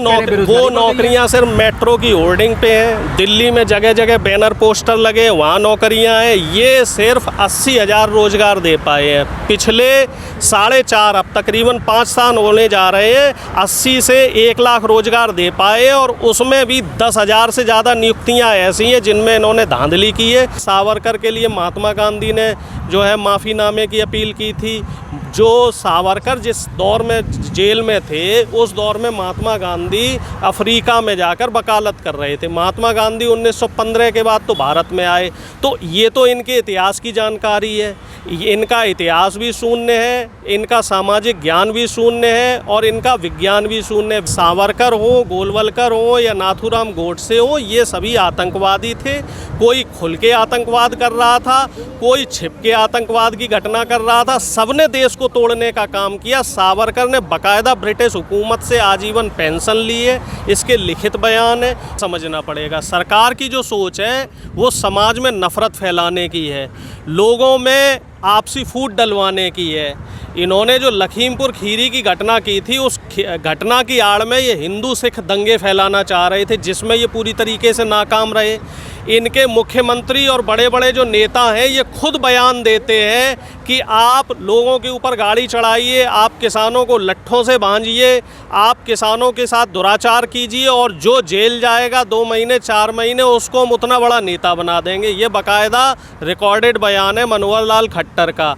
वो नौकरियां सिर्फ मेट्रो की होर्डिंग पे हैं। दिल्ली में जगह जगह बैनर पोस्टर लगे, वहाँ नौकरियां हैं। ये सिर्फ 80,000 रोजगार दे पाए हैं। पिछले 4.5 अब तकरीबन 5 साल होने जा रहे हैं, 80 से 1 लाख रोजगार दे पाए, और उसमें भी 10,000 से ज़्यादा नियुक्तियां ऐसी हैं जिनमें इन्होंने धांधली की है। सावरकर के लिए महात्मा गांधी ने जो है माफ़ीनामे की अपील की थी। जो सावरकर जिस दौर में जेल में थे, उस दौर में महात्मा गांधी अफ्रीका में जाकर वकालत कर रहे थे। महात्मा गांधी 1915 के बाद तो भारत में आए। तो ये तो इनके इतिहास की जानकारी है। इनका इतिहास भी शून्य है, इनका सामाजिक ज्ञान भी शून्य है, और इनका विज्ञान भी शून्य है। सावरकर हो, गोलवलकर हो या नाथूराम गोडसे हो, ये सभी आतंकवादी थे। कोई खुल के आतंकवाद कर रहा था, कोई छिप के आतंकवाद की घटना कर रहा था। सबने देश को तोड़ने का काम किया। सावरकर ने बाकायदा ब्रिटिश हुकूमत से आजीवन पेंशन ली है, इसके लिखित बयान है। समझना पड़ेगा, सरकार की जो सोच है वो समाज में नफरत फैलाने की है, लोगों में आपसी फूट डलवाने की है। इन्होंने जो लखीमपुर खीरी की घटना की थी, उस घटना की आड़ में ये हिंदू सिख दंगे फैलाना चाह रहे थे, जिसमें ये पूरी तरीके से नाकाम रहे। इनके मुख्यमंत्री और बड़े बड़े जो नेता हैं, ये खुद बयान देते हैं कि आप लोगों के ऊपर गाड़ी चढ़ाइए, आप किसानों को लट्ठों से बांधिए, आप किसानों के साथ दुराचार कीजिए, और जो जेल जाएगा 2 महीने 4 महीने, उसको हम उतना बड़ा नेता बना देंगे। ये बाकायदा रिकॉर्डेड बयान है मनोहर लाल खट्टर का।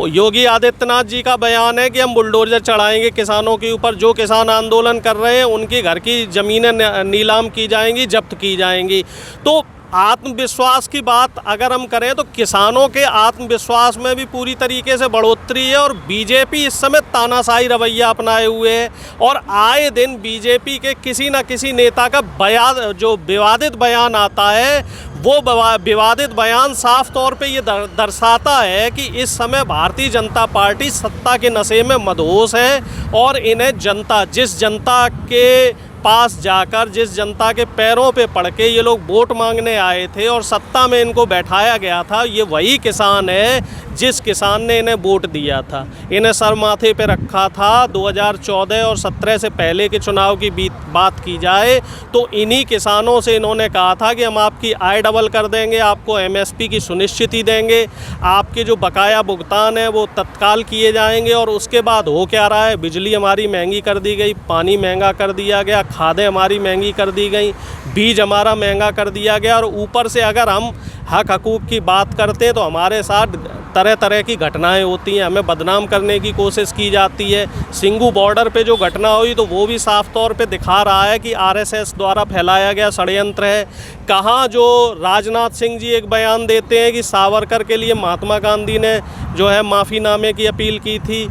योगी आदित्यनाथ जी का बयान है कि हम बुलडोजर चढ़ाएंगे किसानों के ऊपर, जो किसान आंदोलन कर रहे हैं उनके घर की ज़मीनें नीलाम की जाएंगी, जब्त की जाएंगी। तो आत्मविश्वास की बात अगर हम करें तो किसानों के आत्मविश्वास में भी पूरी तरीके से बढ़ोतरी है, और बीजेपी इस समय तानाशाही रवैया अपनाए हुए है, और आए दिन बीजेपी के किसी न किसी नेता का बयान, जो विवादित बयान आता है, वो विवादित बयान साफ तौर पे ये दर्शाता है कि इस समय भारतीय जनता पार्टी सत्ता के नशे में मदहोश है, और इन्हें जनता, जिस जनता के पास जाकर, जिस जनता के पैरों पे पड़ के ये लोग वोट मांगने आए थे और सत्ता में इनको बैठाया गया था, ये वही किसान है जिस किसान ने इन्हें वोट दिया था, इन्हें सर माथे पे रखा था। 2014 और 17 से पहले के चुनाव की बात की जाए तो इन्हीं किसानों से इन्होंने कहा था कि हम आपकी आय डबल कर देंगे, आपको MSP की सुनिश्चिति देंगे, आपके जो बकाया भुगतान है वो तत्काल किए जाएंगे। और उसके बाद हो क्या रहा है, बिजली हमारी महंगी कर दी गई, पानी महंगा कर दिया गया, खादें हमारी महंगी कर दी गई, बीज हमारा महंगा कर दिया गया, और ऊपर से अगर हम हक हकूक़ की बात करते हैं तो हमारे साथ तरह तरह की घटनाएं होती हैं, हमें बदनाम करने की कोशिश की जाती है। सिंगू बॉर्डर पे जो घटना हुई तो वो भी साफ तौर पे दिखा रहा है कि RSS द्वारा फैलाया गया षड्यंत्र है। कहाँ जो राजनाथ सिंह जी एक बयान देते हैं कि सावरकर के लिए महात्मा गांधी ने जो है माफ़ीनामे की अपील की थी।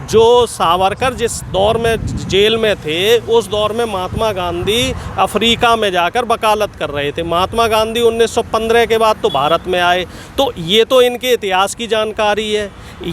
जो सावरकर जिस दौर में जेल में थे, उस दौर में महात्मा गांधी अफ्रीका में जाकर वकालत कर रहे थे। महात्मा गांधी 1915 के बाद तो भारत में आए। तो ये तो इनके इतिहास की जानकारी है,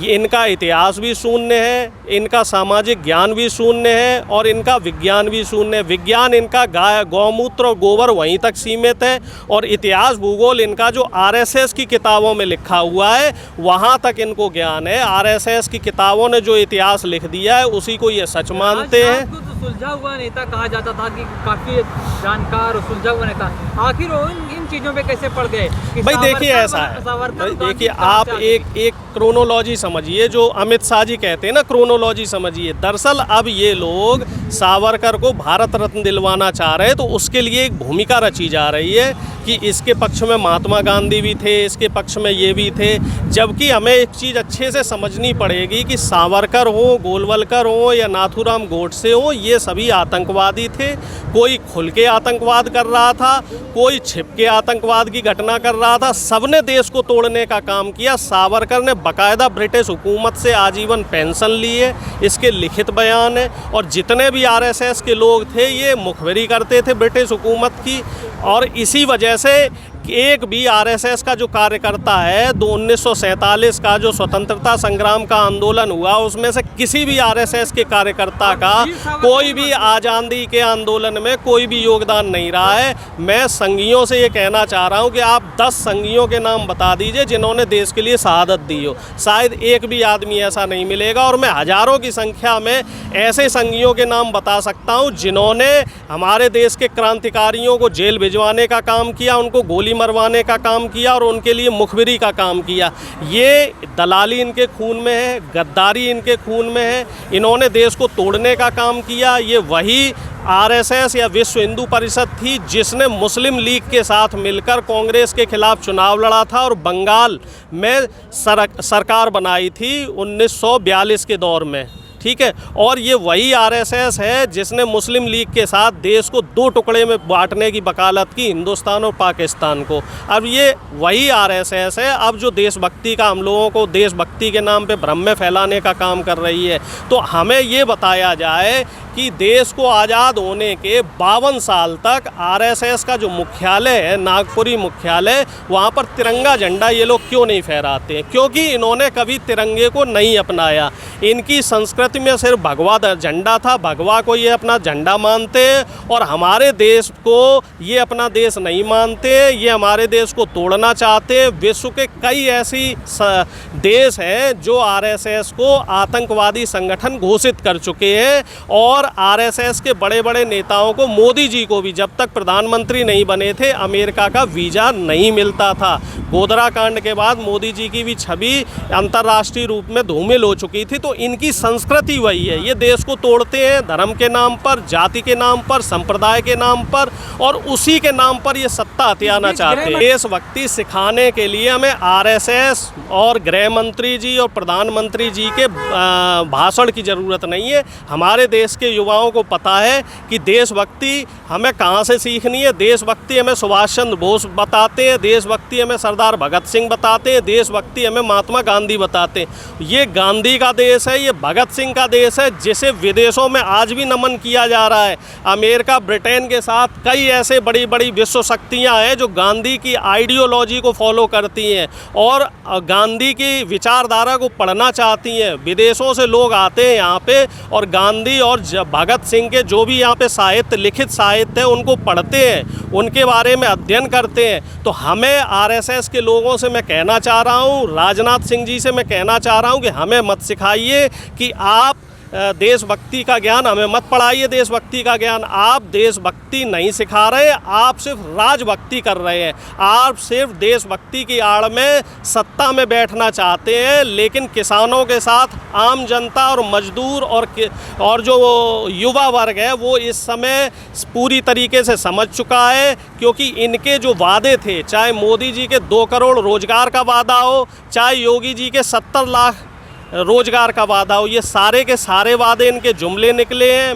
इनका इतिहास भी शून्य है, इनका सामाजिक ज्ञान भी शून्य है, और इनका विज्ञान भी शून्य है। विज्ञान इनका गौमूत्र और गोबर वहीं तक सीमित है, और इतिहास भूगोल इनका जो RSS की किताबों में लिखा हुआ है वहाँ तक इनको ज्ञान है। RSS की किताबों ने जो इतिहास लिख दिया है उसी को ये सच मानते हैं। सुलझा हुआ नेता कहा जाता था कि काफ़ी जानकार और सुलझा हुआ नेता, आखिर वो इन चीज़ों पे कैसे पड़ गए? भाई देखिए ऐसा है, भाई देखिए आप एक क्रोनोलॉजी समझिए, जो अमित शाह जी कहते हैं ना, क्रोनोलॉजी समझिए। दरअसल अब ये लोग सावरकर को भारत रत्न दिलवाना चाह रहे हैं, तो उसके लिए एक भूमिका रची जा रही है कि इसके पक्ष में महात्मा गांधी भी थे, इसके पक्ष में ये भी थे। जबकि हमें एक चीज़ अच्छे से समझनी पड़ेगी कि सावरकर हो, गोलवलकर हो या नाथूराम गोडसे हो, ये सभी आतंकवादी थे। कोई खुल के आतंकवाद कर रहा था, कोई छिप के आतंकवाद की घटना कर रहा था। सबने देश को तोड़ने का काम किया। सावरकर ने बाकायदा ब्रिटिश हुकूमत से आजीवन पेंशन ली है, इसके लिखित बयान है। और जितने भी RSS के लोग थे ये मुखबिरी करते थे ब्रिटिश हुकूमत की, और इसी वजह से एक भी आरएसएस का जो कार्यकर्ता है, 1947 का जो स्वतंत्रता संग्राम का आंदोलन हुआ, उसमें से किसी भी आरएसएस के कार्यकर्ता का कोई भी आज़ादी के आंदोलन में कोई भी योगदान नहीं रहा है। मैं संघियों से ये कहना चाह रहा हूँ कि आप 10 संघियों के नाम बता दीजिए जिन्होंने देश के लिए शहादत दी हो, शायद एक भी आदमी ऐसा नहीं मिलेगा। और मैं हज़ारों की संख्या में ऐसे संघियों के नाम बता सकता हूँ जिन्होंने हमारे देश के क्रांतिकारियों को जेल भिजवाने का काम किया, उनको गोली मरवाने का काम किया और उनके लिए मुखबिरी का काम किया। ये दलाली इनके खून में है, गद्दारी इनके खून में है। इन्होंने देश को तोड़ने का काम किया। ये वही आरएसएस या विश्व हिंदू परिषद थी जिसने मुस्लिम लीग के साथ मिलकर कांग्रेस के खिलाफ चुनाव लड़ा था और बंगाल में सरकार बनाई थी 1942 के दौर में, ठीक है। और ये वही आरएसएस है जिसने मुस्लिम लीग के साथ देश को 2 टुकड़े में बांटने की वकालत की, हिंदुस्तान और पाकिस्तान को। अब ये वही आरएसएस है अब जो देशभक्ति का हम लोगों को देशभक्ति के नाम पे भ्रम में फैलाने का काम कर रही है। तो हमें ये बताया जाए कि देश को आज़ाद होने के 52 साल तक आरएसएस का जो मुख्यालय है, नागपुरी मुख्यालय, वहाँ पर तिरंगा झंडा ये लोग क्यों नहीं फहराते? क्योंकि इन्होंने कभी तिरंगे को नहीं अपनाया। इनकी संस्कृति में सिर्फ भगवा झंडा था, भगवा को ये अपना झंडा मानते हैं और हमारे देश को ये अपना देश नहीं मानते। ये हमारे देश को तोड़ना चाहते हैं। विश्व के कई ऐसी देश हैं जो आरएसएस को आतंकवादी संगठन घोषित कर चुके हैं और आरएसएस के बड़े बड़े नेताओं को, मोदी जी को भी जब तक प्रधानमंत्री नहीं बने थे अमेरिका का वीज़ा नहीं मिलता था। गोधरा कांड के बाद मोदी जी की भी छवि अंतर्राष्ट्रीय रूप में धूमिल हो चुकी थी। तो इनकी संस्कृति वही है, ये देश को तोड़ते हैं धर्म के नाम पर, जाति के नाम पर, संप्रदाय के नाम पर और उसी के नाम पर ये सत्ता हथियाना चाहते हैं। देशभक्ति सिखाने के लिए हमें आरएसएस और गृह मंत्री जी और प्रधानमंत्री जी के भाषण की ज़रूरत नहीं है। हमारे देश के युवाओं को पता है कि देशभक्ति हमें कहाँ से सीखनी है। देशभक्ति हमें सुभाष चंद्र बोस बताते हैं, देशभक्ति हमें सरदार भगत सिंह बताते हैं, देशभक्ति हमें महात्मा गांधी बताते हैं। ये गांधी का देश है, ये भगत सिंह का देश है जिसे विदेशों में आज भी नमन किया जा रहा है। अमेरिका, ब्रिटेन के साथ कई ऐसे बड़ी बड़ी विश्व शक्तियाँ हैं जो गांधी की आइडियोलॉजी को फॉलो करती हैं और गांधी की विचारधारा को पढ़ना चाहती हैं। विदेशों से लोग आते हैं यहाँ पे और गांधी और भगत सिंह के जो भी यहाँ पे साहित्य, लिखित साहित्य है, उनको पढ़ते हैं, उनके बारे में अध्ययन करते हैं। तो हमें आरएसएस के लोगों से मैं कहना चाह रहा हूँ, राजनाथ सिंह जी से मैं कहना चाह रहा हूँ कि हमें मत सिखाइए कि आप देशभक्ति का ज्ञान, हमें मत पढ़ाइए देशभक्ति का ज्ञान। आप देशभक्ति नहीं सिखा रहे, आप सिर्फ राजभक्ति कर रहे हैं। आप सिर्फ देशभक्ति की आड़ में सत्ता में बैठना चाहते हैं, लेकिन किसानों के साथ आम जनता और मजदूर और जो युवा वर्ग है वो इस समय पूरी तरीके से समझ चुका है। क्योंकि इनके जो वादे थे, चाहे मोदी जी के 2 करोड़ रोजगार का वादा हो, चाहे योगी जी के 70 लाख रोजगार का वादा हो, ये सारे के सारे वादे इनके जुमले निकले हैं।